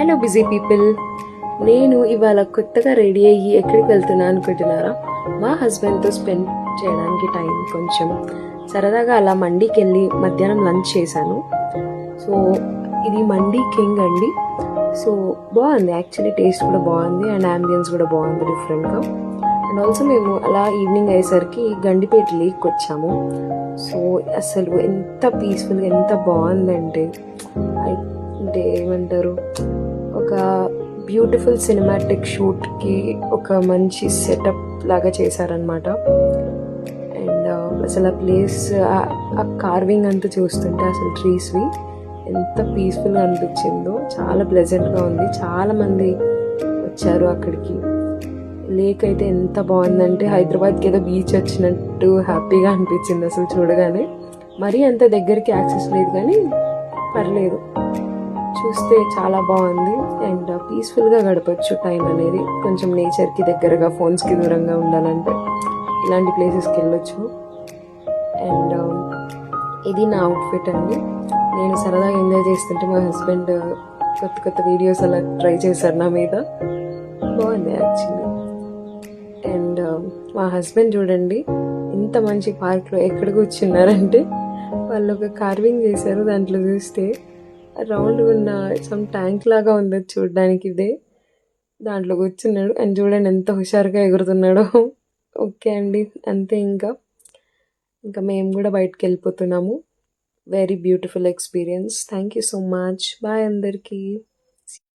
Hello busy people, నేను ఇవాళ కొత్తగా రెడీ అయ్యి ఎక్కడికి వెళ్తున్నా అనుకుంటున్నారా? మా హస్బెండ్తో స్పెండ్ చేయడానికి టైం కొంచెం సరదాగా అలా మండీకి వెళ్ళి మధ్యాహ్నం లంచ్ చేశాను. సో ఇది మండీ కింగ్ అండి. సో బాగుంది, యాక్చువల్లీ టేస్ట్ కూడా బాగుంది అండ్ అంబియన్స్ కూడా బాగుంది డిఫరెంట్గా. అండ్ ఆల్సో మేము అలా ఈవినింగ్ అయ్యేసరికి గండిపేట లేక్కి వచ్చాము. సో అసలు ఎంత పీస్ఫుల్గా ఎంత బాగుందంటే, అంటే ఏమంటారు, ఒక బ్యూటిఫుల్ సినిమాటిక్ షూట్కి ఒక మంచి సెటప్ లాగా చేశారనమాట. అండ్ అసలు ఆ ప్లేస్, ఆ కార్వింగ్ అంతా చూస్తుంటే అసలు ట్రీస్వి ఎంత పీస్ఫుల్గా అనిపించిందో, చాలా ప్లెజెంట్గా ఉంది. చాలామంది వచ్చారు అక్కడికి. లేక్ అయితే ఎంత బాగుందంటే హైదరాబాద్కి ఏదో బీచ్ వచ్చినట్టు హ్యాపీగా అనిపించింది అసలు చూడగానే. మరీ అంత దగ్గరికి యాక్సెస్ లేదు కానీ పర్లేదు, చూస్తే చాలా బాగుంది. అండ్ పీస్ఫుల్గా గడపచ్చు టైం అనేది. కొంచెం నేచర్కి దగ్గరగా, ఫోన్స్కి దూరంగా ఉండాలంటే ఇలాంటి ప్లేసెస్కి వెళ్ళొచ్చు. అండ్ ఇది నా అవుట్ఫిట్ అండి. నేను సరదాగా ఎంజాయ్ చేస్తుంటే మా హస్బెండ్ కొత్త కొత్త వీడియోస్ అలా ట్రై చేశారు నా మీద. బాగుంది యాక్చువల్లీ. అండ్ మా హస్బెండ్ చూడండి ఇంత మంచి పార్క్లో ఎక్కడ కూర్చున్నారంటే, వాళ్ళు ఒక కార్వింగ్ చేశారు. దాంట్లో చూస్తే రౌండ్ ఉన్న సమ్ ట్యాంక్ లాగా ఉంది చూడడానికి. ఇదే దాంట్లో కూర్చున్నాడు అండ్ చూడండి ఎంత హుషారుగా ఎగురుతున్నాడో. ఓకే అండి, అంతే. ఇంకా మేము కూడా బయటకు వెళ్ళిపోతున్నాము. Very beautiful experience. Thank you so much. Bye అందరికీ.